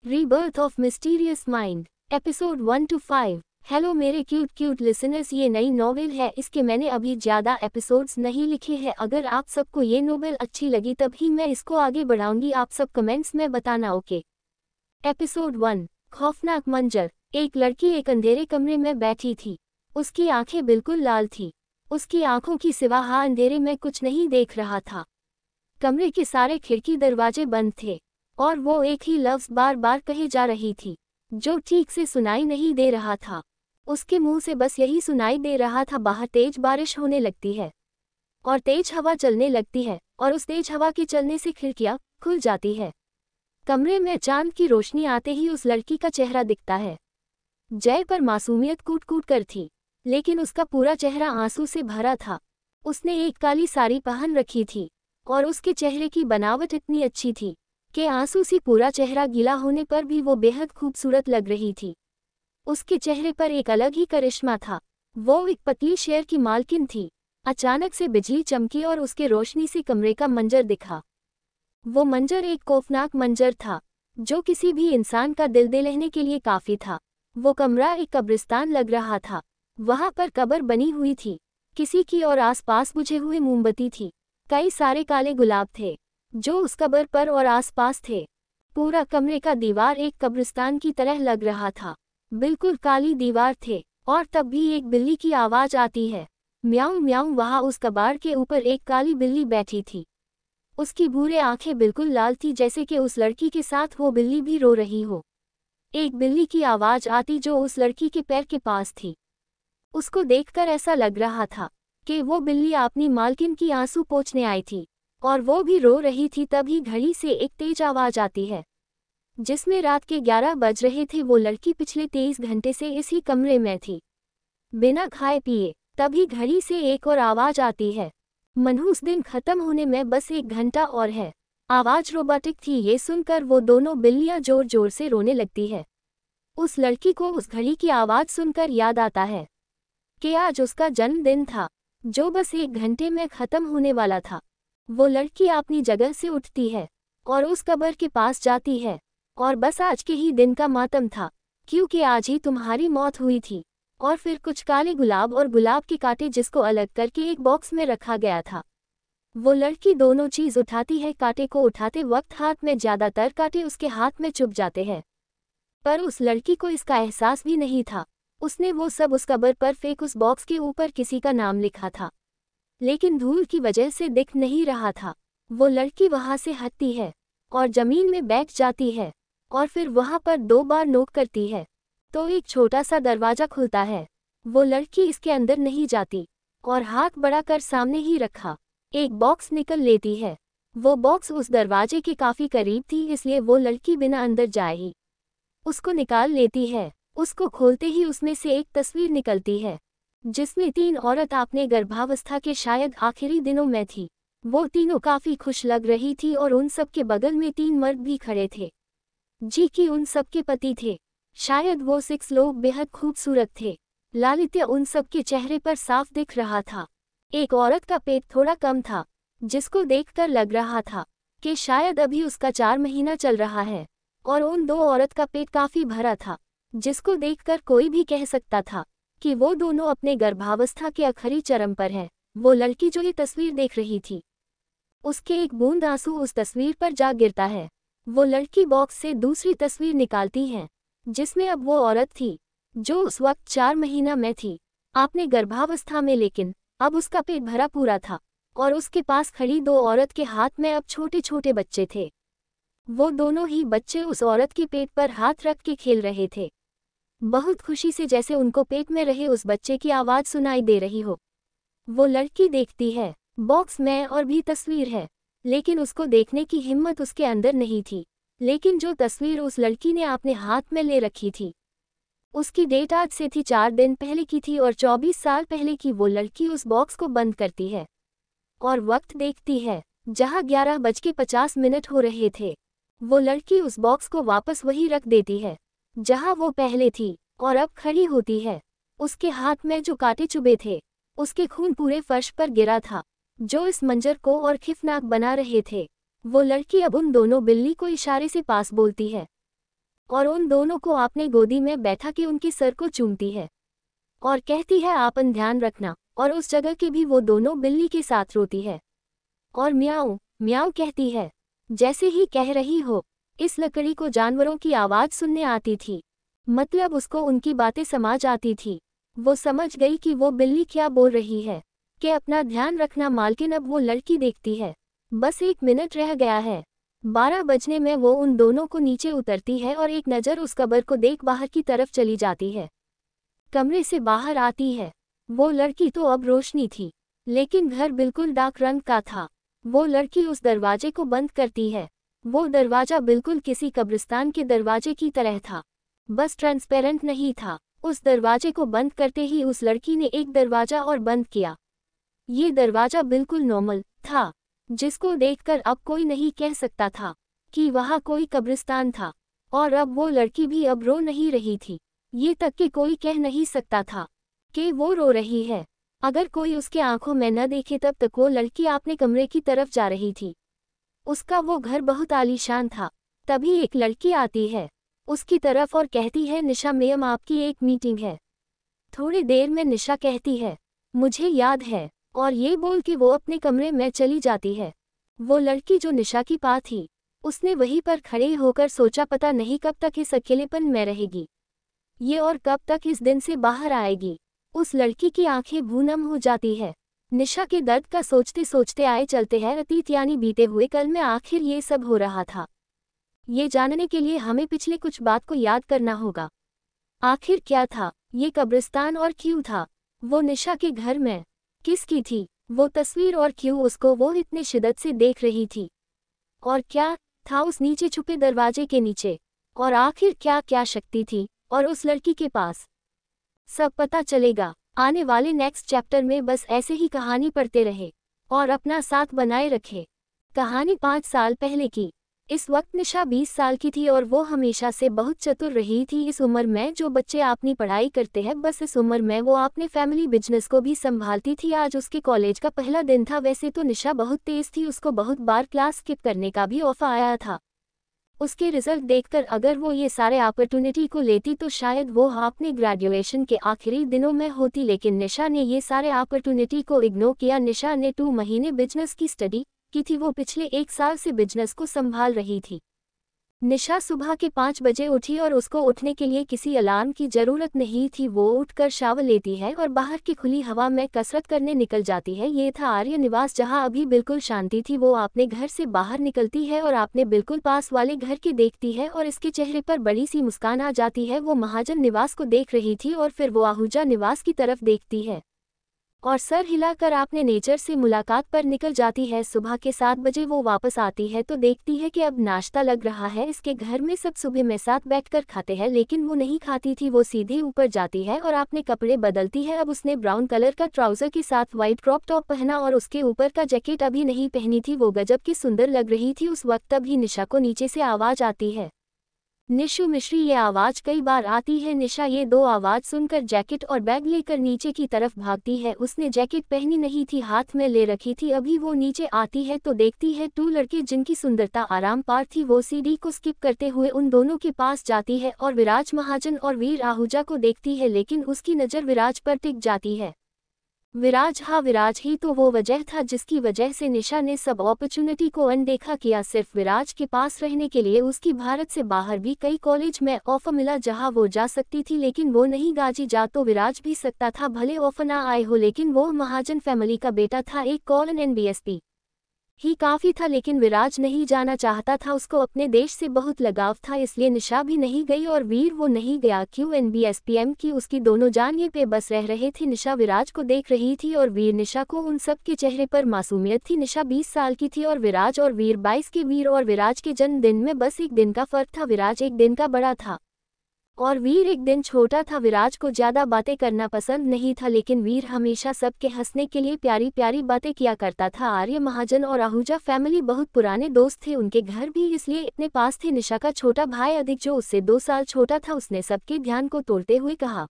Rebirth of mysterious mind, episode 1 to 5। Hello मेरे cute listeners, ये नई नॉवेल है। इसके मैंने अभी ज़्यादा एपिसोड्स नहीं लिखे हैं। अगर आप सबको ये नॉवेल अच्छी लगी तभी मैं इसको आगे बढ़ाऊंगी। आप सब कमेंट्स में बताना, ओके। एपिसोड 1, खौफनाक मंजर। एक लड़की एक अंधेरे कमरे में बैठी थी। उसकी आंखें बिल्कुल लाल थी। उसकी आंखों की सिवा अंधेरे में कुछ नहीं देख रहा था। कमरे के सारे खिड़की दरवाजे बंद थे और वो एक ही लफ्ज़ बार बार कहे जा रही थी जो ठीक से सुनाई नहीं दे रहा था। उसके मुंह से बस यही सुनाई दे रहा था, बाहर तेज बारिश होने लगती है और तेज हवा चलने लगती है और उस तेज हवा के चलने से खिड़कियां खुल जाती है। कमरे में चांद की रोशनी आते ही उस लड़की का चेहरा दिखता है। जय पर मासूमियत कूट कूट कर थी, लेकिन उसका पूरा चेहरा आंसू से भरा था। उसने एक काली साड़ी पहन रखी थी और उसके चेहरे की बनावट इतनी अच्छी थी कि आंसू से पूरा चेहरा गीला होने पर भी वो बेहद खूबसूरत लग रही थी। उसके चेहरे पर एक अलग ही करिश्मा था। वो एक पतली शेर की मालकिन थी। अचानक से बिजली चमकी और उसके रोशनी से कमरे का मंजर दिखा। वो मंजर एक खौफनाक मंजर था जो किसी भी इंसान का दिल दे लेने के लिए काफी था। वो कमरा एक कब्रिस्तान लग रहा था। वहां पर कब्र बनी हुई थी किसी की और आसपास बुझे हुए मोमबत्ती थी। कई सारे काले गुलाब थे जो उस कब्र पर और आसपास थे। पूरा कमरे का दीवार एक कब्रिस्तान की तरह लग रहा था। बिल्कुल काली दीवार थे और तब भी एक बिल्ली की आवाज आती है, म्याऊं म्याऊं। वहां उस कबाड़ के ऊपर एक काली बिल्ली बैठी थी। उसकी भूरे आंखें बिल्कुल लाल थी, जैसे कि उस लड़की के साथ वो बिल्ली भी रो रही हो। एक बिल्ली की आवाज आती जो उस लड़की के पैर के पास थी। उसको देखकर ऐसा लग रहा था कि वो बिल्ली अपनी मालकिन की आंसू पोंछने आई थी और वो भी रो रही थी। तभी घड़ी से एक तेज आवाज आती है जिसमें रात के 11 बज रहे थे। वो लड़की पिछले 23 घंटे से इसी कमरे में थी बिना खाए पिए। तभी घड़ी से एक और आवाज आती है, मनहूस दिन खत्म होने में बस 1 घंटा और है। आवाज रोबोटिक थी। ये सुनकर वो दोनों बिल्लियां जोर जोर से रोने लगती है। उस लड़की को उस घड़ी की आवाज सुनकर याद आता है कि आज उसका जन्मदिन था जो बस 1 घंटे में खत्म होने वाला था। वो लड़की अपनी जगह से उठती है और उस कब्र के पास जाती है और बस आज के ही दिन का मातम था, क्योंकि आज ही तुम्हारी मौत हुई थी। और फिर कुछ काले गुलाब और गुलाब के कांटे जिसको अलग करके एक बॉक्स में रखा गया था। वो लड़की दोनों चीज उठाती है। कांटे को उठाते वक्त हाथ में ज्यादातर कांटे उसके हाथ में चुभ जाते हैं, पर उस लड़की को इसका एहसास भी नहीं था। उसने वो सब उस कब्र पर फेंक उस बॉक्स के ऊपर किसी का नाम लिखा था, लेकिन धूल की वजह से दिख नहीं रहा था। वो लड़की वहां से हटती है और जमीन में बैठ जाती है और फिर वहां पर 2 बार नोक करती है तो एक छोटा सा दरवाजा खुलता है। वो लड़की इसके अंदर नहीं जाती और हाथ बढ़ाकर सामने ही रखा एक बॉक्स निकल लेती है। वो बॉक्स उस दरवाजे के काफी करीब थी, इसलिए वो लड़की बिना अंदर जाए ही उसको निकाल लेती है। उसको खोलते ही उसमें से एक तस्वीर निकलती है जिसमें 3 औरत अपने गर्भावस्था के शायद आखिरी दिनों में थी। वो तीनों काफी खुश लग रही थी और उन सब के बगल में 3 मर्द भी खड़े थे जी कि उन सब के पति थे। शायद वो 6 लोग बेहद खूबसूरत थे। लालित्य उन सब के चेहरे पर साफ दिख रहा था। एक औरत का पेट थोड़ा कम था जिसको देखकर लग रहा था कि शायद अभी उसका 4 महीना चल रहा है, और उन 2 औरत का पेट काफी भरा था जिसको देखकर कोई भी कह सकता था कि वो दोनों अपने गर्भावस्था के आखिरी चरम पर हैं। वो लड़की जो ये तस्वीर देख रही थी, उसके एक बूंद आंसू उस तस्वीर पर जा गिरता है। वो लड़की बॉक्स से दूसरी तस्वीर निकालती है जिसमें अब वो औरत थी जो उस वक्त 4 महीना में थी आपने गर्भावस्था में, लेकिन अब उसका पेट भरा पूरा था और उसके पास खड़ी 2 औरत के हाथ में अब छोटे छोटे बच्चे थे। वो दोनों ही बच्चे उस औरत के पेट पर हाथ रख के खेल रहे थे, बहुत खुशी से, जैसे उनको पेट में रहे उस बच्चे की आवाज सुनाई दे रही हो। वो लड़की देखती है बॉक्स में और भी तस्वीर है, लेकिन उसको देखने की हिम्मत उसके अंदर नहीं थी। लेकिन जो तस्वीर उस लड़की ने अपने हाथ में ले रखी थी उसकी डेट आज से थी 4 दिन पहले की थी और 24 साल पहले की। वो लड़की उस बॉक्स को बंद करती है और वक्त देखती है जहां 11:50 हो रहे थे। वो लड़की उस बॉक्स को वापस वही रख देती है जहां वो पहले थी और अब खड़ी होती है। उसके हाथ में जो कांटे चुभे थे उसके खून पूरे फर्श पर गिरा था जो इस मंजर को और खौफनाक बना रहे थे। वो लड़की अब उन दोनों बिल्ली को इशारे से पास बोलती है और उन दोनों को अपने गोदी में बैठा के उनके सर को चूमती है और कहती है आपन ध्यान रखना, और उस जगह की भी वो दोनों बिल्ली के साथ रोती है और म्याऊं म्याऊं कहती है जैसे ही कह रही हो। इस लकड़ी को जानवरों की आवाज सुनने आती थी, मतलब उसको उनकी बातें समझ आती थी। वो समझ गई कि वो बिल्ली क्या बोल रही है कि अपना ध्यान रखना मालकिन। अब वो लड़की देखती है बस 1 मिनट रह गया है 12 बजने में। वो उन दोनों को नीचे उतरती है और एक नज़र उस कब्र को देख बाहर की तरफ चली जाती है। कमरे से बाहर आती है। वो लड़की तो अब रोशनी थी, लेकिन घर बिल्कुल डार्क रंग का था। वो लड़की उस दरवाजे को बंद करती है। वो दरवाजा बिल्कुल किसी कब्रिस्तान के दरवाजे की तरह था, बस ट्रांसपेरेंट नहीं था। उस दरवाजे को बंद करते ही उस लड़की ने एक दरवाजा और बंद किया। ये दरवाजा बिल्कुल नॉर्मल था, जिसको देखकर अब कोई नहीं कह सकता था कि वहाँ कोई कब्रिस्तान था। और अब वो लड़की भी अब रो नहीं रही थी, ये तक कि कोई कह नहीं सकता था कि वो रो रही है। अगर कोई उसके आंखों में न देखे तब तक वो लड़की अपने कमरे की तरफ जा रही थी। उसका वो घर बहुत आलीशान था। तभी एक लड़की आती है उसकी तरफ और कहती है निशा मैम आपकी एक मीटिंग है। थोड़ी देर में निशा कहती है मुझे याद है, और ये बोल के वो अपने कमरे में चली जाती है। वो लड़की जो निशा की पास थी, उसने वहीं पर खड़े होकर सोचा पता नहीं कब तक इस अकेलेपन में रहेगी ये, और कब तक इस दिन से बाहर आएगी। उस लड़की की आंखें भूनम हो जाती है। निशा के दर्द का सोचते सोचते आए चलते हैं अतीत यानी बीते हुए कल में आखिर ये सब हो रहा था। ये जानने के लिए हमें पिछले कुछ बात को याद करना होगा। आखिर क्या था ये कब्रिस्तान और क्यों था वो निशा के घर में, किसकी थी वो तस्वीर और क्यों उसको वो इतने शिद्दत से देख रही थी, और क्या था उस नीचे छुपे दरवाजे के नीचे, और आखिर क्या क्या शक्ति थी और उस लड़की के पास। सब पता चलेगा आने वाले नेक्स्ट चैप्टर में। बस ऐसे ही कहानी पढ़ते रहे और अपना साथ बनाए रखे। कहानी 5 साल पहले की। इस वक्त निशा 20 साल की थी और वो हमेशा से बहुत चतुर रही थी। इस उम्र में जो बच्चे अपनी पढ़ाई करते हैं, बस इस उम्र में वो अपने फैमिली बिजनेस को भी संभालती थी। आज उसके कॉलेज का पहला दिन था। वैसे तो निशा बहुत तेज थी, उसको बहुत बार क्लास स्किप करने का भी ऑफर आया था। उसके रिजल्ट देखकर अगर वो ये सारे अपॉर्चुनिटी को लेती तो शायद वो अपने ग्रेजुएशन के आखिरी दिनों में होती, लेकिन निशा ने ये सारे अपॉर्चुनिटी को इग्नोर किया। निशा ने 2 महीने बिजनेस की स्टडी की थी। वो पिछले 1 साल से बिजनेस को संभाल रही थी। निशा सुबह के 5 बजे उठी और उसको उठने के लिए किसी अलार्म की जरूरत नहीं थी। वो उठकर शावर लेती है और बाहर की खुली हवा में कसरत करने निकल जाती है। ये था आर्य निवास, जहां अभी बिल्कुल शांति थी। वो अपने घर से बाहर निकलती है और अपने बिल्कुल पास वाले घर के देखती है और इसके चेहरे पर बड़ी सी मुस्कान आ जाती है। वो महाजन निवास को देख रही थी और फिर वो आहूजा निवास की तरफ देखती है और सर हिलाकर अपने नेचर से मुलाकात पर निकल जाती है। सुबह के 7 बजे वो वापस आती है तो देखती है कि अब नाश्ता लग रहा है। इसके घर में सब सुबह में साथ बैठकर खाते हैं, लेकिन वो नहीं खाती थी। वो सीधे ऊपर जाती है और अपने कपड़े बदलती है। अब उसने ब्राउन कलर का ट्राउजर के साथ व्हाइट क्रॉप टॉप पहना और उसके ऊपर का जैकेट अभी नहीं पहनी थी। वो गजब की सुंदर लग रही थी उस वक्त। तभी निशा को नीचे से आवाज आती है निशु मिश्री। ये आवाज कई बार आती है। निशा ये 2 आवाज सुनकर जैकेट और बैग लेकर नीचे की तरफ भागती है। उसने जैकेट पहनी नहीं थी, हाथ में ले रखी थी। अभी वो नीचे आती है तो देखती है 2 लड़के जिनकी सुंदरता आराम पार थी। वो सीढ़ी को स्किप करते हुए उन दोनों के पास जाती है और विराज महाजन और वीर आहूजा को देखती है, लेकिन उसकी नज़र विराज पर टिक जाती है। विराज, हाँ विराज ही तो वो वजह था जिसकी वजह से निशा ने सब अपॉर्चुनिटी को अनदेखा किया। सिर्फ विराज के पास रहने के लिए उसकी भारत से बाहर भी कई कॉलेज में ऑफर मिला जहां वो जा सकती थी, लेकिन वो नहीं गाजी जा तो विराज भी सकता था। भले ऑफर ना आए हो, लेकिन वो महाजन फैमिली का बेटा था। एक कॉलन एनबीएसपी ही काफ़ी था, लेकिन विराज नहीं जाना चाहता था। उसको अपने देश से बहुत लगाव था, इसलिए निशा भी नहीं गई और वीर वो नहीं गया। क्यों? एनबीएसपीएम की उसकी दोनों जान ये पे बस रह रहे थे। निशा विराज को देख रही थी और वीर निशा को। उन सब के चेहरे पर मासूमियत थी। निशा 20 साल की थी और वीर 22 के। वीर और विराज के जन्मदिन में बस 1 दिन का फर्क था। विराज 1 दिन का बड़ा था और वीर 1 दिन छोटा था। विराज को ज़्यादा बातें करना पसंद नहीं था, लेकिन वीर हमेशा सबके हंसने के लिए प्यारी प्यारी बातें किया करता था। आर्य महाजन और आहूजा फैमिली बहुत पुराने दोस्त थे, उनके घर भी इसलिए इतने पास थे। निशा का छोटा भाई अधिक, जो उससे 2 साल छोटा था, उसने सबके ध्यान को तोड़ते हुए कहा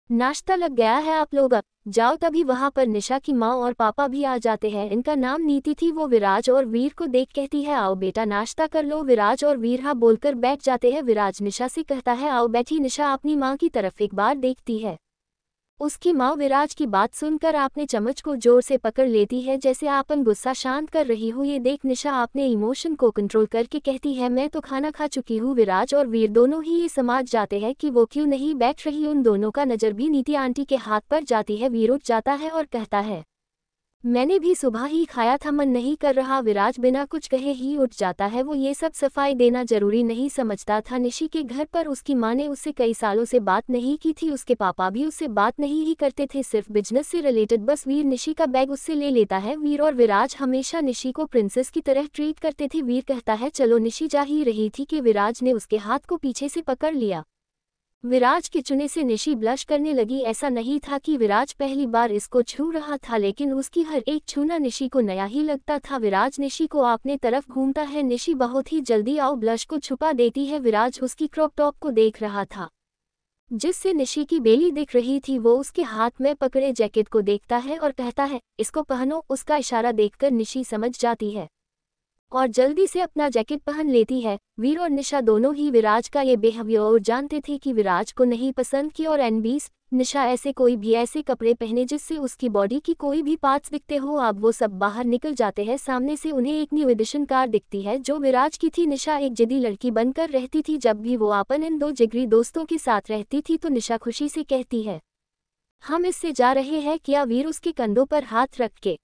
नाश्ता लग गया है, आप लोग अब जाओ। तभी वहां पर निशा की माँ और पापा भी आ जाते हैं। इनका नाम नीति थी। वो विराज और वीर को देख कहती है, आओ बेटा नाश्ता कर लो। विराज और वीर हाँ बोलकर बैठ जाते हैं। विराज निशा से कहता है, आओ बैठी। निशा अपनी माँ की तरफ एक बार देखती है। उसकी माँ विराज की बात सुनकर आपने चम्मच को जोर से पकड़ लेती है, जैसे आपन गुस्सा शांत कर रही हो। ये देख निशा आपने इमोशन को कंट्रोल करके कहती है, मैं तो खाना खा चुकी हूँ। विराज और वीर दोनों ही ये समझ जाते हैं कि वो क्यों नहीं बैठ रही। उन दोनों का नज़र भी नीति आंटी के हाथ पर जाती है। वीर उठ जाता है और कहता है, मैंने भी सुबह ही खाया था, मन नहीं कर रहा। विराज बिना कुछ कहे ही उठ जाता है। वो ये सब सफाई देना जरूरी नहीं समझता था। निशी के घर पर उसकी माँ ने उससे कई सालों से बात नहीं की थी। उसके पापा भी उससे बात नहीं ही करते थे, सिर्फ बिजनेस से रिलेटेड। बस वीर निशी का बैग उससे ले लेता है। वीर और विराज हमेशा निशी को प्रिंसेस की तरह ट्रीट करते थे। वीर कहता है, चलो। निशी जा ही रही थी कि विराज ने उसके हाथ को पीछे से पकड़ लिया। विराज के चुने से निशी ब्लश करने लगी। ऐसा नहीं था कि विराज पहली बार इसको छू रहा था, लेकिन उसकी हर एक छूना निशी को नया ही लगता था। विराज निशी को अपने तरफ घूमता है। निशी बहुत ही जल्दी आओ ब्लश को छुपा देती है। विराज उसकी क्रॉप टॉप को देख रहा था, जिससे निशी की बेली दिख रही थी। वो उसके हाथ में पकड़े जैकेट को देखता है और कहता है, इसको पहनो। उसका इशारा देखकर निशी समझ जाती है और जल्दी से अपना जैकेट पहन लेती है। वीर और निशा दोनों ही विराज का ये बिहेवियर जानते थे कि विराज को नहीं पसंद की। और एनबीस निशा ऐसे कोई भी ऐसे कपड़े पहने जिससे उसकी बॉडी की कोई भी पार्ट्स दिखते हो। अब वो सब बाहर निकल जाते हैं। सामने से उन्हें एक न्यू एडिशन कार दिखती है जो विराज की थी। निशा एक जिद्दी लड़की बनकर रहती थी। जब भी वो अपन इन दो जिगरी दोस्तों के साथ रहती थी तो निशा खुशी से कहती है, हम इससे जा रहे हैं क्या। वीर उसके कंधों पर हाथ रख के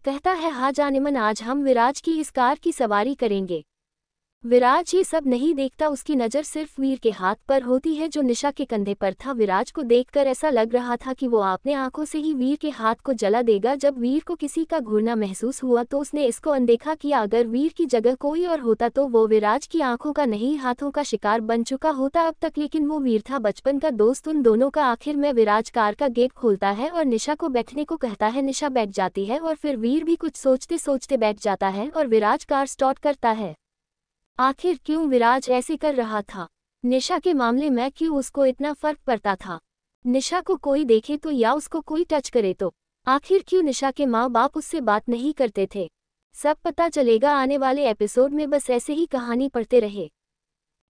कहता है, हाँ जानेमन, आज हम विराज की इस कार की सवारी करेंगे। विराज ये सब नहीं देखता। उसकी नज़र सिर्फ वीर के हाथ पर होती है जो निशा के कंधे पर था। विराज को देखकर ऐसा लग रहा था कि वो अपने आंखों से ही वीर के हाथ को जला देगा। जब वीर को किसी का घूरना महसूस हुआ तो उसने इसको अनदेखा किया। अगर वीर की जगह कोई और होता तो वो विराज की आंखों का नहीं हाथों का शिकार बन चुका होता अब तक, लेकिन वो वीर था बचपन का दोस्त उन दोनों का। आखिर में विराज कार का गेट खोलता है और निशा को बैठने को कहता है। निशा बैठ जाती है और फिर वीर भी कुछ सोचते सोचते बैठ जाता है और विराज कार स्टार्ट करता है। आखिर क्यों विराज ऐसे कर रहा था? निशा के मामले में क्यों उसको इतना फर्क पड़ता था? निशा को कोई देखे तो या उसको कोई टच करे तो? आखिर क्यों निशा के माँ बाप उससे बात नहीं करते थे? सब पता चलेगा आने वाले एपिसोड में। बस ऐसे ही कहानी पढ़ते रहे।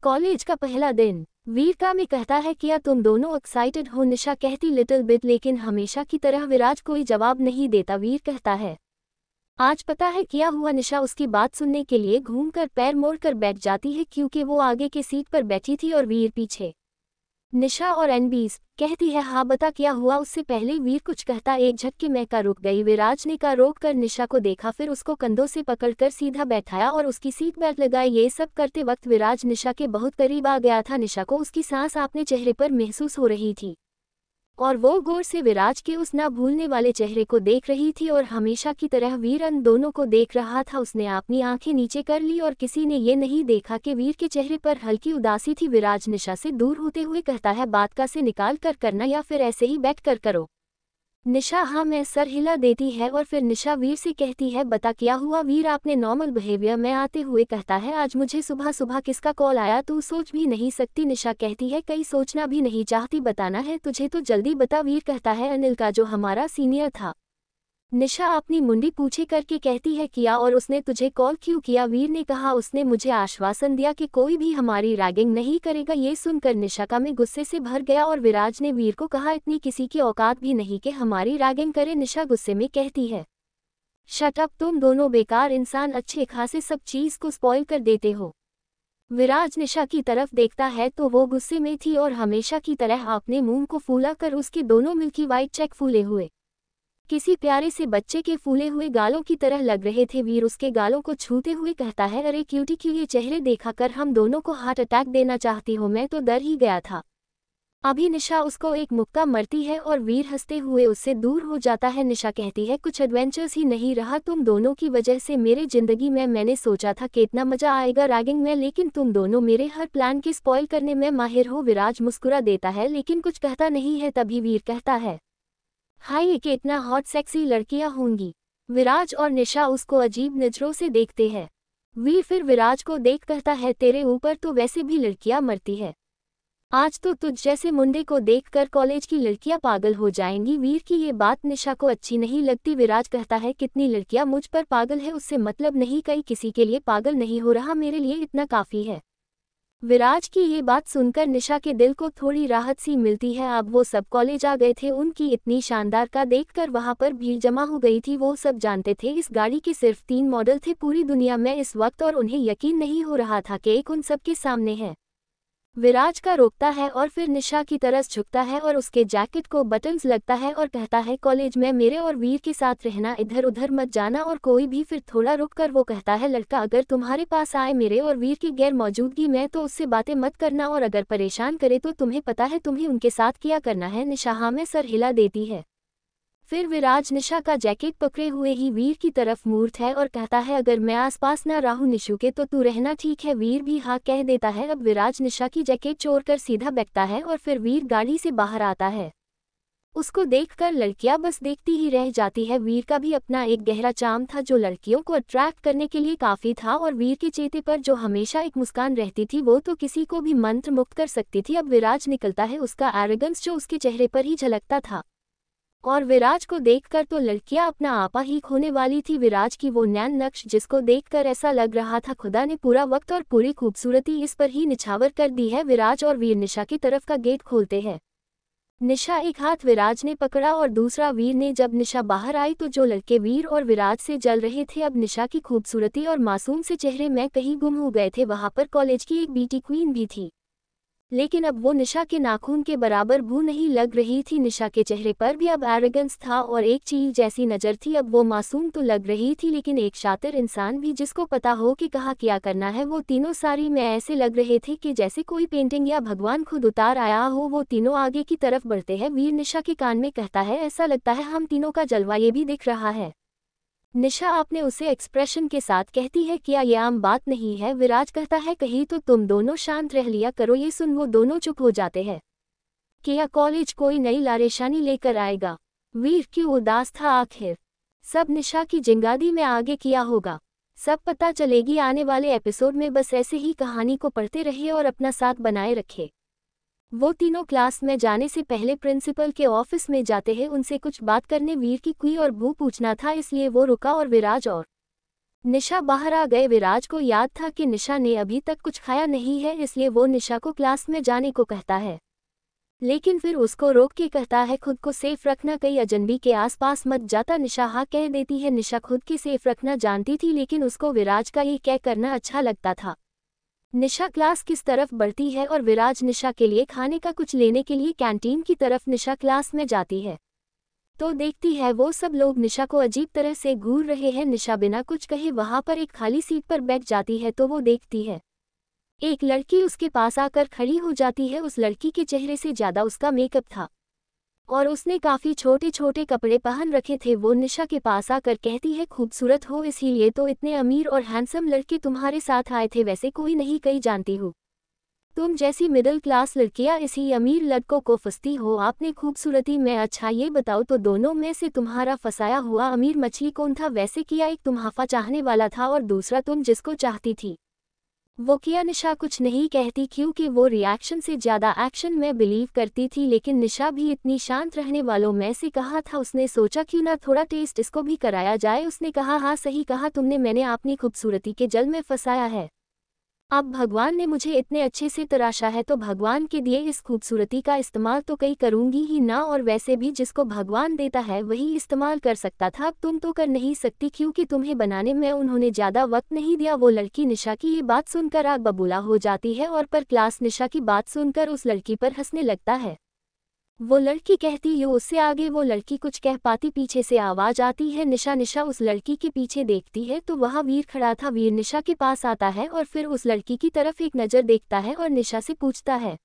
कॉलेज का पहला दिन। वीर का में कहता है, क्या तुम दोनों एक्साइटेड हो? निशा कहती, लिटिल बिट, लेकिन हमेशा की तरह। विराज कोई जवाब नहीं देता। वीर कहता है, आज पता है क्या हुआ? निशा उसकी बात सुनने के लिए घूमकर पैर मोड़कर बैठ जाती है क्योंकि वो आगे के सीट पर बैठी थी और वीर पीछे। निशा और एनबीस कहती है, हाँ बता क्या हुआ। उससे पहले वीर कुछ कहता एक झटके में कार रुक गई। विराज ने कार रोक कर निशा को देखा, फिर उसको कंधों से पकड़कर सीधा बैठाया और उसकी सीट बेल्ट लगाई। ये सब करते वक्त विराज निशा के बहुत करीब आ गया था। निशा को उसकी सांस अपने चेहरे पर महसूस हो रही थी और वो गौर से विराज के उस ना भूलने वाले चेहरे को देख रही थी और हमेशा की तरह वीर उन दोनों को देख रहा था। उसने अपनी आंखें नीचे कर ली और किसी ने ये नहीं देखा कि वीर के चेहरे पर हल्की उदासी थी। विराज निशा से दूर होते हुए कहता है, बात का से निकाल कर करना या फिर ऐसे ही बैठ कर करो। निशा हाँ में सर हिला देती है और फिर निशा वीर से कहती है, बता क्या हुआ। वीर आपने नॉर्मल बिहेवियर में आते हुए कहता है, आज मुझे सुबह सुबह किसका कॉल आया तू सोच भी नहीं सकती। निशा कहती है, कहीं सोचना भी नहीं चाहती, बताना है तुझे तो जल्दी बता। वीर कहता है, अनिल का, जो हमारा सीनियर था। निशा अपनी मुंडी पूछे करके कहती है, किया। और उसने तुझे कॉल क्यों किया? वीर ने कहा, उसने मुझे आश्वासन दिया कि कोई भी हमारी रैगिंग नहीं करेगा। ये सुनकर निशा का में गुस्से से भर गया और विराज ने वीर को कहा, इतनी किसी की औकात भी नहीं कि हमारी रैगिंग करे। निशा गुस्से में कहती है, शट अप, तुम दोनों बेकार इंसान अच्छे खासे सब चीज को स्पॉइल कर देते हो। विराज निशा की तरफ देखता है तो वो गुस्से में थी और हमेशा की तरह अपने मुंह को फूला कर उसके दोनों मिल्की वाइट चेक फूले हुए किसी प्यारे से बच्चे के फूले हुए गालों की तरह लग रहे थे। वीर उसके गालों को छूते हुए कहता है, अरे क्यूटी, क्यों ये चेहरे देखा कर हम दोनों को हार्ट अटैक देना चाहती हो? मैं तो डर ही गया था। अभी निशा उसको एक मुक्का मरती है और वीर हंसते हुए उससे दूर हो जाता है। निशा कहती है, कुछ एडवेंचर्स ही नहीं रहा तुम दोनों की वजह से मेरे जिंदगी में। मैंने सोचा था कितना मजा आएगा रैगिंग में, लेकिन तुम दोनों मेरे हर प्लान के स्पॉइल करने में माहिर हो। विराज मुस्कुरा देता है लेकिन कुछ कहता नहीं है। तभी वीर कहता है, हाय ये कितना हॉट सेक्सी लड़कियां होंगी। विराज और निशा उसको अजीब नजरों से देखते हैं। वीर फिर विराज को देख कहता है, तेरे ऊपर तो वैसे भी लड़कियां मरती है। आज तो तुझ जैसे मुंडे को देखकर कॉलेज की लड़कियां पागल हो जाएंगी। वीर की ये बात निशा को अच्छी नहीं लगती। विराज कहता है कितनी लड़कियां मुझ पर पागल है उससे मतलब नहीं, कई किसी के लिए पागल नहीं हो रहा, मेरे लिए इतना काफी है। विराज की ये बात सुनकर निशा के दिल को थोड़ी राहत सी मिलती है। अब वो सब कॉलेज आ गए थे, उनकी इतनी शानदार कार देखकर वहां पर भीड़ जमा हो गई थी। वो सब जानते थे इस गाड़ी के सिर्फ 3 मॉडल थे पूरी दुनिया में इस वक्त, और उन्हें यकीन नहीं हो रहा था कि एक उन सबके सामने है। विराज का रोकता है और फिर निशा की तरफ झुकता है और उसके जैकेट को बटन्स लगता है और कहता है कॉलेज में मेरे और वीर के साथ रहना, इधर उधर मत जाना और कोई भी। फिर थोड़ा रुक कर वो कहता है लड़का अगर तुम्हारे पास आए मेरे और वीर की गैर मौजूदगी में तो उससे बातें मत करना, और अगर परेशान करे तो तुम्हें पता है तुम्हें उनके साथ क्या करना है। निशा हाँ में सर हिला देती है। फिर विराज निशा का जैकेट पकड़े हुए ही वीर की तरफ मूर्त है और कहता है अगर मैं आसपास ना रहूं निशु के तो तू रहना, ठीक है। वीर भी हाँ कह देता है। अब विराज निशा की जैकेट चोरकर सीधा बैठता है और फिर वीर गाड़ी से बाहर आता है। उसको देखकर लड़कियां बस देखती ही रह जाती है। वीर का भी अपना एक गहरा चार्म था जो लड़कियों को अट्रैक्ट करने के लिए काफी था, और वीर के चेहरे पर जो हमेशा एक मुस्कान रहती थी वो तो किसी को भी मंत्र मुक्त कर सकती थी। अब विराज निकलता है, उसका एरोगेंस जो उसके चेहरे पर ही झलकता था, और विराज को देखकर तो लड़कियां अपना आपा ही खोने वाली थी। विराज की वो नैन नक्श जिसको देखकर ऐसा लग रहा था खुदा ने पूरा वक्त और पूरी खूबसूरती इस पर ही निछावर कर दी है। विराज और वीर निशा की तरफ का गेट खोलते हैं। निशा एक हाथ विराज ने पकड़ा और दूसरा वीर ने। जब निशा बाहर आई तो जो लड़के वीर और विराज से जल रहे थे अब निशा की खूबसूरती और मासूम से चेहरे में कहीं गुम हो गए थे। वहां पर कॉलेज की एक ब्यूटी क्वीन भी थी, लेकिन अब वो निशा के नाखून के बराबर भू नहीं लग रही थी। निशा के चेहरे पर भी अब एरोगेंस था और एक चील जैसी नज़र थी। अब वो मासूम तो लग रही थी लेकिन एक शातिर इंसान भी जिसको पता हो कि कहाँ क्या करना है। वो तीनों साड़ी में ऐसे लग रहे थे कि जैसे कोई पेंटिंग या भगवान खुद उतार आया हो। वो तीनों आगे की तरफ बढ़ते हैं। वीर निशा के कान में कहता है ऐसा लगता है हम तीनों का जलवा ये भी दिख रहा है। निशा आपने उसे एक्सप्रेशन के साथ कहती है क्या ये आम बात नहीं है। विराज कहता है कहीं तो तुम दोनों शांत रह लिया करो। ये सुन वो दोनों चुप हो जाते हैं। क्या कॉलेज कोई नई लारेशानी लेकर आएगा। वीर क्यों उदास था, आखिर सब निशा की जिंगादी में आगे किया होगा। सब पता चलेगी आने वाले एपिसोड में। बस ऐसे ही कहानी को पढ़ते रहिए और अपना साथ बनाए रखे। वो तीनों क्लास में जाने से पहले प्रिंसिपल के ऑफिस में जाते हैं उनसे कुछ बात करने। वीर की कुई और भू पूछना था इसलिए वो रुका और विराज और निशा बाहर आ गए। विराज को याद था कि निशा ने अभी तक कुछ खाया नहीं है इसलिए वो निशा को क्लास में जाने को कहता है, लेकिन फिर उसको रोक के कहता है खुद को सेफ रखना, कई अजनबी के आसपास मत जाता। निशा हाँ कह देती है। निशा खुद की सेफ रखना जानती थी लेकिन उसको विराज का ये क्या करना अच्छा लगता था। निशा क्लास किस तरफ बढ़ती है और विराज निशा के लिए खाने का कुछ लेने के लिए कैंटीन की तरफ निशा क्लास में जाती है तो देखती है वो सब लोग निशा को अजीब तरह से घूर रहे हैं। निशा बिना कुछ कहे वहां पर एक खाली सीट पर बैठ जाती है तो वो देखती है एक लड़की उसके पास आकर खड़ी हो जाती है। उस लड़की के चेहरे से ज्यादा उसका मेकअप था और उसने काफी छोटे छोटे कपड़े पहन रखे थे। वो निशा के पास आकर कहती है खूबसूरत हो इसीलिए तो इतने अमीर और हैंडसम लड़के तुम्हारे साथ आए थे, वैसे कोई नहीं कहीं जानती हूँ तुम जैसी मिडिल क्लास लड़कियां इसी अमीर लड़कों को फंसती हो। आपने खूबसूरती में अच्छा ये बताओ तो दोनों में से तुम्हारा फंसाया हुआ अमीर मछली कौन था। वैसे किया एक तुम्हाफा चाहने वाला था और दूसरा तुम जिसको चाहती थी वो किया। निशा कुछ नहीं कहती क्योंकि वो रिएक्शन से ज्यादा एक्शन में बिलीव करती थी, लेकिन निशा भी इतनी शांत रहने वालों में से कहा था। उसने सोचा क्यों ना थोड़ा टेस्ट इसको भी कराया जाए। उसने कहा हाँ सही कहा तुमने, मैंने अपनी खूबसूरती के जल में फंसाया है। अब भगवान ने मुझे इतने अच्छे से तराशा है तो भगवान के दिए इस खूबसूरती का इस्तेमाल तो कहीं करूंगी ही ना, और वैसे भी जिसको भगवान देता है वही इस्तेमाल कर सकता था। अब तुम तो कर नहीं सकती क्योंकि तुम्हें बनाने में उन्होंने ज्यादा वक्त नहीं दिया। वो लड़की निशा की ये बात सुनकर आग बबूला हो जाती है और पर क्लास निशा की बात सुनकर उस लड़की पर हंसने लगता है। वो लड़की कहती यो उससे आगे वो लड़की कुछ कह पाती, पीछे से आवाज आती है निशा। निशा उस लड़की के पीछे देखती है तो वहाँ वीर खड़ा था। वीर निशा के पास आता है और फिर उस लड़की की तरफ एक नज़र देखता है और निशा से पूछता है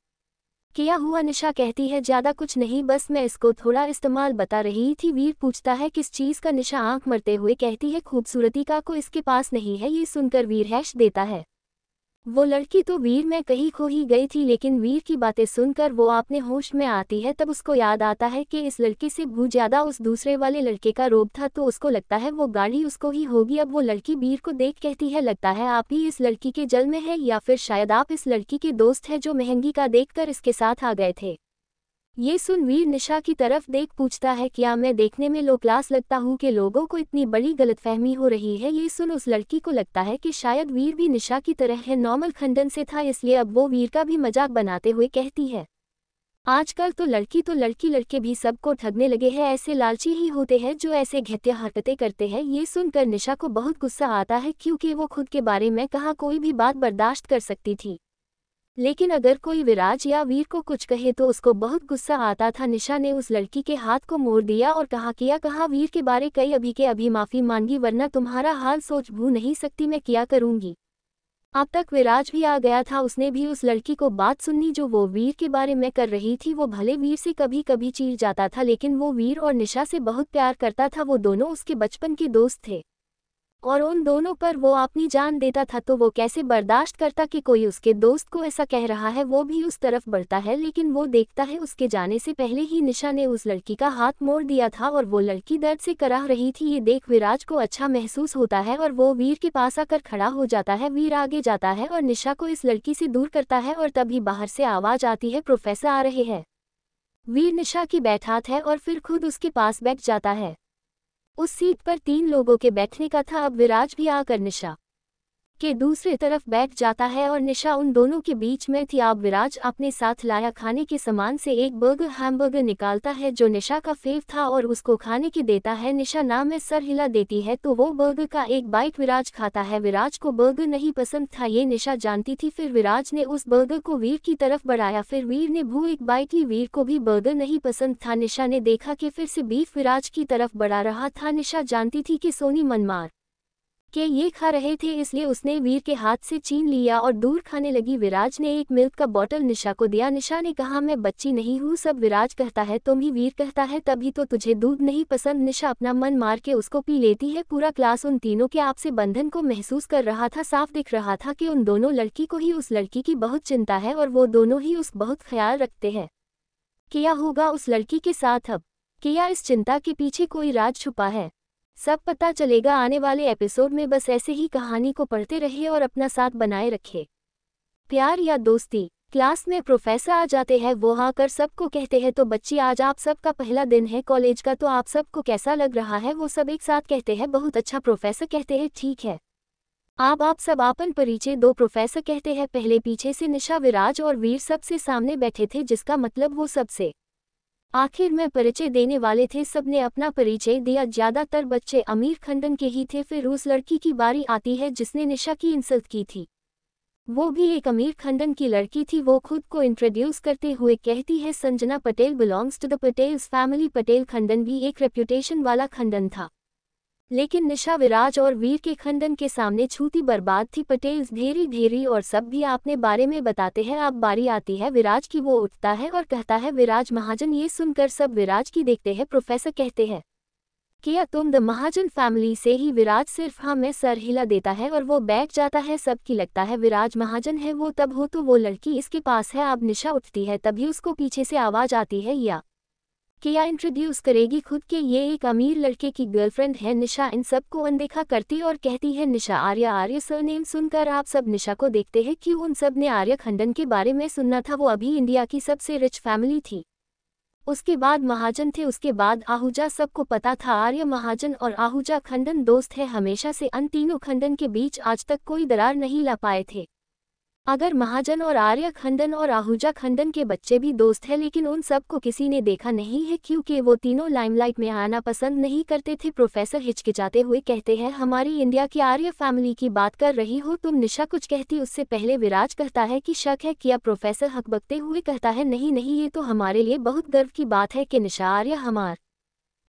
क्या हुआ। निशा कहती है ज्यादा कुछ नहीं, बस मैं इसको थोड़ा इस्तेमाल बता रही थी। वीर पूछता है किस चीज़ का। निशा आंख मरते हुए कहती है खूबसूरती का, को इसके पास नहीं है। ये सुनकर वीर हैश देता है। वो लड़की तो वीर में कहीं खो ही गई थी, लेकिन वीर की बातें सुनकर वो अपने होश में आती है। तब उसको याद आता है कि इस लड़के से बहुत ज्यादा उस दूसरे वाले लड़के का रोब था, तो उसको लगता है वो गाड़ी उसको ही होगी। अब वो लड़की वीर को देख कहती है, लगता है आप ही इस लड़की के जल में है, या फिर शायद आप इस लड़की के दोस्त हैं जो महंगी का देखकर इसके साथ आ गए थे। ये सुन वीर निशा की तरफ देख पूछता है, क्या मैं देखने में लो क्लास लगता हूँ कि लोगों को इतनी बड़ी गलतफहमी हो रही है। ये सुन उस लड़की को लगता है कि शायद वीर भी निशा की तरह है, नॉर्मल खंडन से था, इसलिए अब वो वीर का भी मजाक बनाते हुए कहती है, आजकल तो लड़की लड़के भी सबको ठगने लगे हैं, ऐसे लालची ही होते हैं जो ऐसे घटिया हरकतें करते हैं। ये सुनकर निशा को बहुत गुस्सा आता है, क्योंकि वो खुद के बारे में कहाँ कोई भी बात बर्दाश्त कर सकती थी, लेकिन अगर कोई विराज या वीर को कुछ कहे तो उसको बहुत गुस्सा आता था। निशा ने उस लड़की के हाथ को मोड़ दिया और कहा वीर के बारे कई अभी के अभी माफी मांगी, वरना तुम्हारा हाल सोच भू नहीं सकती मैं क्या करूंगी। अब तक विराज भी आ गया था, उसने भी उस लड़की को बात सुननी जो वो वीर के बारे में कर रही थी। वो भले वीर से कभी कभी चिढ़ जाता था, लेकिन वो वीर और निशा से बहुत प्यार करता था। वो दोनों उसके बचपन के दोस्त थे और उन दोनों पर वो अपनी जान देता था, तो वो कैसे बर्दाश्त करता कि कोई उसके दोस्त को ऐसा कह रहा है। वो भी उस तरफ बढ़ता है, लेकिन वो देखता है उसके जाने से पहले ही निशा ने उस लड़की का हाथ मोड़ दिया था और वो लड़की दर्द से कराह रही थी। ये देख विराज को अच्छा महसूस होता है और वो वीर के पास आकर खड़ा हो जाता है। वीर आगे जाता है और निशा को इस लड़की से दूर करता है और तभी बाहर से आवाज आती है, प्रोफेसर आ रहे हैं। वीर निशा की बैठात है और फिर खुद उसके पास बैठ जाता है। उस सीट पर 3 लोगों के बैठने का था। अब विराज भी आकर निशा के दूसरी तरफ बैठ जाता है और निशा उन दोनों के बीच में थी। अब विराज अपने साथ लाया खाने के सामान से एक बर्गर हैमबर्गर निकालता है जो निशा का फेव था और उसको खाने की देता है। निशा ना में सर हिला देती है तो वो बर्गर का एक बाइट विराज खाता है। विराज को बर्गर नहीं पसंद था, ये निशा जानती थी। फिर विराज ने उस बर्गर को वीर की तरफ बढ़ाया, फिर वीर ने भू एक बाइट ली। वीर को भी बर्गर नहीं पसंद था। निशा ने देखा कि फिर से बीफ विराज की तरफ बढ़ा रहा था। निशा जानती थी कि सोनी मनमार के ये खा रहे थे, इसलिए उसने वीर के हाथ से छीन लिया और दूर खाने लगी। विराज ने एक मिल्क का बॉटल निशा को दिया। निशा ने कहा, मैं बच्ची नहीं हूँ, सब विराज कहता है तुम ही वीर कहता है, तभी तो तुझे दूध नहीं पसंद। निशा अपना मन मार के उसको पी लेती है। पूरा क्लास उन तीनों के आपसे बंधन को महसूस कर रहा था। साफ दिख रहा था कि उन दोनों लड़की को ही उस लड़की की बहुत चिंता है और वो दोनों ही उस बहुत ख्याल रखते हैं। क्या होगा उस लड़की के साथ अब? क्या इस चिंता के पीछे कोई राज छुपा है? सब पता चलेगा आने वाले एपिसोड में। बस ऐसे ही कहानी को पढ़ते रहिए और अपना साथ बनाए रखे। प्यार या दोस्ती? क्लास में प्रोफेसर आ जाते हैं। वो आकर सबको कहते हैं, तो बच्ची आज आप सबका पहला दिन है कॉलेज का, तो आप सबको कैसा लग रहा है? वो सब एक साथ कहते हैं, बहुत अच्छा। प्रोफेसर कहते हैं, ठीक है, आप सब आपन परिचय दो। प्रोफेसर कहते हैं, पहले पीछे से निशा, विराज और वीर सबसे सामने बैठे थे, जिसका मतलब वो सबसे आखिर में परिचय देने वाले थे। सबने अपना परिचय दिया। ज्यादातर बच्चे अमीर खंडन के ही थे। फिर उस लड़की की बारी आती है जिसने निशा की इंसल्ट की थी। वो भी एक अमीर खंडन की लड़की थी। वो खुद को इंट्रोड्यूस करते हुए कहती है, Sanjana Patel belongs to the Patels family. Patel खंडन भी एक रेप्यूटेशन वाला खंडन था, लेकिन निशा, विराज और वीर के खंडन के सामने छूती बर्बाद थी। पटेल्स ढेरी और सब भी अपने बारे में बताते हैं। अब बारी आती है विराज की। वो उठता है और कहता है, विराज महाजन। ये सुनकर सब विराज की देखते हैं। प्रोफेसर कहते हैं, क्या तुम द महाजन फैमिली से ही? विराज सिर्फ हाँ में सर हिला देता है और वो बैठ जाता है। सबकी लगता है विराज महाजन है वो, तब हो तो वो लड़की इसके पास है। अब निशा उठती है, तभी उसको पीछे से आवाज आती है, या क्या इंट्रोड्यूस करेगी खुद के? ये एक अमीर लड़के की गर्लफ्रेंड है। निशा इन सबको अनदेखा करती और कहती है, निशा आर्य सरनेम सुनकर आप सब निशा को देखते हैं। क्यों? उन सब ने आर्य खंडन के बारे में सुनना था। वो अभी इंडिया की सबसे रिच फैमिली थी, उसके बाद महाजन थे, उसके बाद आहूजा। सबको पता था आर्य महाजन और आहूजा खंडन दोस्त है हमेशा से। अन तीनों खंडन के बीच आज तक कोई दरार नहीं ला पाए थे। अगर महाजन और आर्य खंडन और आहूजा खंडन के बच्चे भी दोस्त हैं, लेकिन उन सब को किसी ने देखा नहीं है, क्योंकि वो तीनों लाइमलाइट में आना पसंद नहीं करते थे। प्रोफेसर हिचकिचाते हुए कहते हैं, हमारी इंडिया की आर्य फैमिली की बात कर रही हो तुम? निशा कुछ कहती उससे पहले विराज कहता है कि शक है क्या? प्रोफेसर हकबकते हुए कहता है, नहीं, ये तो हमारे लिए बहुत गर्व की बात है कि निशा आर्य हमार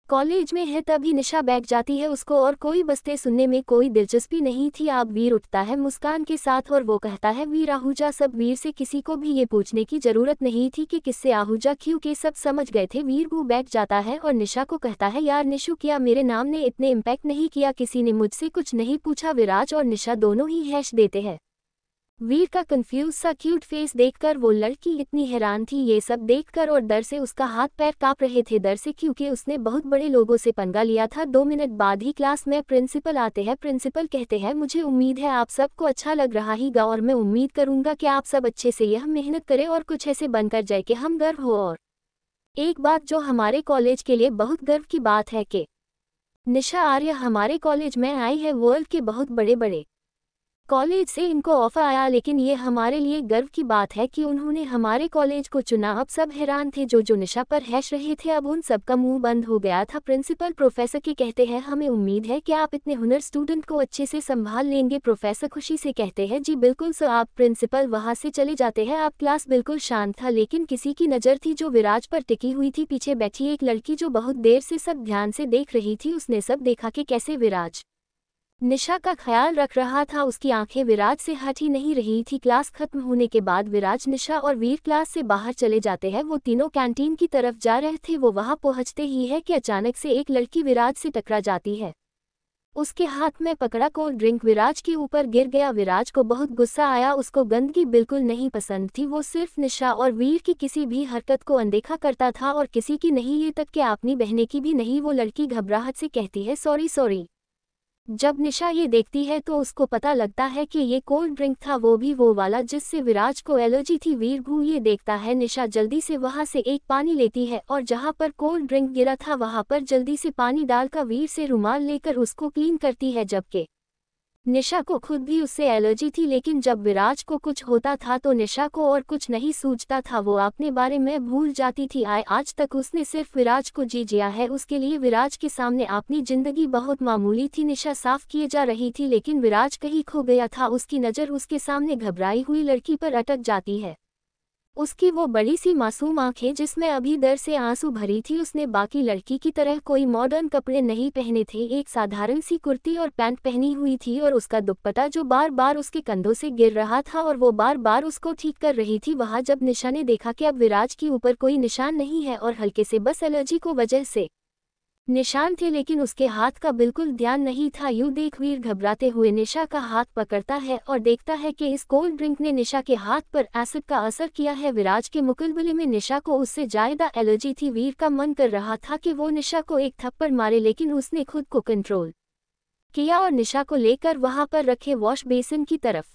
कॉलेज में है। तभी निशा बैठ जाती है। उसको और कोई बस्ते सुनने में कोई दिलचस्पी नहीं थी। अब वीर उठता है मुस्कान के साथ और वो कहता है, वीर आहूजा सब। वीर से किसी को भी ये पूछने की जरूरत नहीं थी कि किससे आहूजा, क्योंकि सब समझ गए थे। वीर वो बैठ जाता है और निशा को कहता है, यार निशु, क्या मेरे नाम ने इतने इम्पैक्ट नहीं किया? किसी ने मुझसे कुछ नहीं पूछा? विराज और निशा दोनों ही हैश देते हैं। वीर का कंफ्यूज सा क्यूट फेस देखकर वो लड़की इतनी हैरान थी ये सब देखकर, और डर से उसका हाथ पैर कांप रहे थे, डर से क्योंकि उसने बहुत बड़े लोगों से पंगा लिया था। 2 मिनट बाद ही क्लास में प्रिंसिपल आते हैं। प्रिंसिपल कहते हैं, मुझे उम्मीद है आप सबको अच्छा लग रहा हीगा और मैं उम्मीद करूंगा कि आप सब अच्छे से यह मेहनत करें और कुछ ऐसे बनकर जाए कि हम गर्व हो। और एक बात जो हमारे कॉलेज के लिए बहुत गर्व की बात है कि निशा आर्य हमारे कॉलेज में आई है। वर्ल्ड के बहुत बड़े बड़े कॉलेज से इनको ऑफर आया, लेकिन ये हमारे लिए गर्व की बात है कि उन्होंने हमारे कॉलेज को चुना। अब सब हैरान थे, जो निशा पर हंस रहे थे, अब उन सबका मुंह बंद हो गया था। प्रिंसिपल प्रोफेसर के कहते हैं, हमें उम्मीद है कि आप इतने हुनर स्टूडेंट को अच्छे से संभाल लेंगे। प्रोफेसर खुशी से कहते हैं, जी बिल्कुल सर। आप प्रिंसिपल वहां से चले जाते हैं। आप क्लास बिल्कुल शांत था, लेकिन किसी की नज़र थी जो विराज पर टिकी हुई थी। पीछे बैठी एक लड़की जो बहुत देर से सब ध्यान से देख रही थी, उसने सब देखा कि कैसे विराज निशा का ख्याल रख रहा था। उसकी आंखें विराज से हट ही नहीं रही थी। क्लास खत्म होने के बाद विराज, निशा और वीर क्लास से बाहर चले जाते हैं। वो तीनों कैंटीन की तरफ जा रहे थे। वो वहां पहुंचते ही है कि अचानक से एक लड़की विराज से टकरा जाती है। उसके हाथ में पकड़ा कोल्ड ड्रिंक विराज के ऊपर गिर गया। विराज को बहुत गुस्सा आया, उसको गंदगी बिल्कुल नहीं पसंद थी। वो सिर्फ निशा और वीर की किसी भी हरकत को अनदेखा करता था और किसी की नहीं, ये तक कि अपनी बहने की भी नहीं। वो लड़की घबराहट से कहती है, सॉरी सॉरी। जब निशा ये देखती है तो उसको पता लगता है कि ये कोल्ड ड्रिंक था, वो भी वो वाला जिससे विराज को एलर्जी थी। वीर भू ये देखता है। निशा जल्दी से वहां से एक पानी लेती है और जहां पर कोल्ड ड्रिंक गिरा था वहां पर जल्दी से पानी डालकर वीर से रुमाल लेकर उसको क्लीन करती है। जबकि निशा को खुद भी उससे एलर्जी थी, लेकिन जब विराज को कुछ होता था तो निशा को और कुछ नहीं सूझता था। वो अपने बारे में भूल जाती थी। आज तक उसने सिर्फ विराज को जी जिया है। उसके लिए विराज के सामने अपनी जिंदगी बहुत मामूली थी। निशा साफ किए जा रही थी, लेकिन विराज कहीं खो गया था। उसकी नज़र उसके सामने घबराई हुई लड़की पर अटक जाती है। उसकी वो बड़ी सी मासूम आंखें जिसमें अभी डर से आंसू भरी थी। उसने बाकी लड़की की तरह कोई मॉडर्न कपड़े नहीं पहने थे, एक साधारण सी कुर्ती और पैंट पहनी हुई थी और उसका दुपट्टा जो बार बार उसके कंधों से गिर रहा था और वो बार बार उसको ठीक कर रही थी। वहां जब निशा ने देखा कि अब विराज के ऊपर कोई निशान नहीं है और हल्के से बस एलर्जी को वजह से निशान थे, लेकिन उसके हाथ का बिल्कुल ध्यान नहीं था। यूं देख वीर घबराते हुए निशा का हाथ पकड़ता है और देखता है कि इस कोल्ड ड्रिंक ने निशा के हाथ पर एसिड का असर किया है। विराज के मुकाबले में निशा को उससे ज्यादा एलर्जी थी। वीर का मन कर रहा था कि वो निशा को एक थप्पड़ मारे, लेकिन उसने खुद को कंट्रोल किया और निशा को लेकर वहां पर रखे वॉश बेसिन की तरफ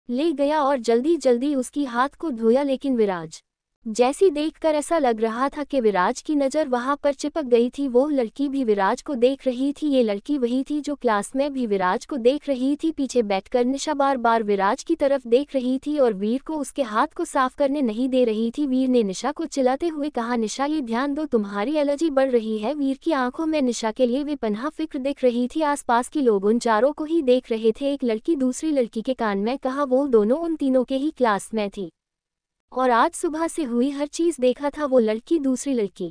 ले गया और जल्दी जल्दी उसकी हाथ को धोया। लेकिन विराज जैसी देखकर ऐसा लग रहा था कि विराज की नज़र वहां पर चिपक गई थी। वो लड़की भी विराज को देख रही थी। ये लड़की वही थी जो क्लास में भी विराज को देख रही थी। पीछे बैठकर निशा बार बार विराज की तरफ देख रही थी और वीर को उसके हाथ को साफ करने नहीं दे रही थी। वीर ने निशा को चिल्लाते हुए कहा, निशा ये ध्यान दो, तुम्हारी एलर्जी बढ़ रही है। वीर की आंखों में निशा के लिए बेपनाह फिक्र दिख रही थी। आसपास के लोग उन चारों को ही देख रहे थे। एक लड़की दूसरी लड़की के कान में कहा, वो दोनों उन तीनों के ही क्लास में थी और आज सुबह से हुई हर चीज देखा था। वो लड़की दूसरी लड़की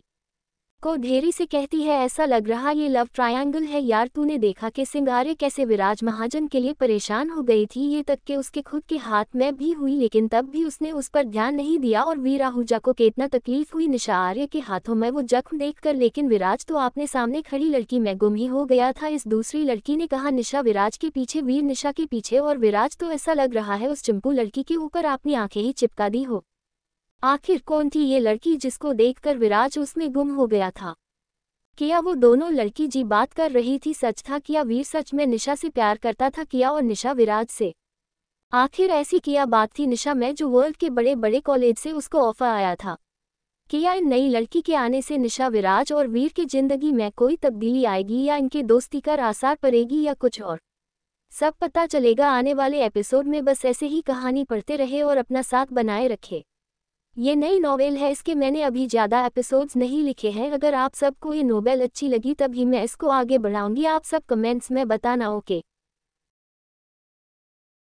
को ढेरी से कहती है, ऐसा लग रहा ये लव ट्रायंगल है यार। तूने देखा कि सिंगारे कैसे विराज महाजन के लिए परेशान हो गई थी, ये तक के उसके खुद के हाथ में भी हुई, लेकिन तब भी उसने उस पर ध्यान नहीं दिया। और वीर आहूजा को कितना तकलीफ हुई निशा आर्य के हाथों में वो जख्म देखकर, लेकिन विराज तो आपने सामने खड़ी लड़की में गुम ही हो गया था। इस दूसरी लड़की ने कहा, निशा विराज के पीछे, वीर निशा के पीछे, और विराज तो ऐसा लग रहा है उस चिंपू लड़की के ऊपर अपनी आंखें ही चिपका दी हो। आखिर कौन थी ये लड़की जिसको देखकर विराज उसमें गुम हो गया था? क्या वो दोनों लड़की जी बात कर रही थी सच था? क्या वीर सच में निशा से प्यार करता था? क्या और निशा विराज से? आखिर ऐसी क्या बात थी निशा में जो वर्ल्ड के बड़े बड़े कॉलेज से उसको ऑफर आया था? क्या इन नई लड़की के आने से निशा विराज और वीर की जिंदगी में कोई तब्दीली आएगी या इनके दोस्ती का आसार पड़ेगी या कुछ और? सब पता चलेगा आने वाले एपिसोड में। बस ऐसे ही कहानी पढ़ते रहे और अपना साथ बनाए रखे। ये नई नॉवेल है, इसके मैंने अभी ज़्यादा एपिसोड्स नहीं लिखे हैं। अगर आप सबको ये नॉवेल अच्छी लगी तभी मैं इसको आगे बढ़ाऊंगी। आप सब कमेंट्स में बताना। ओके।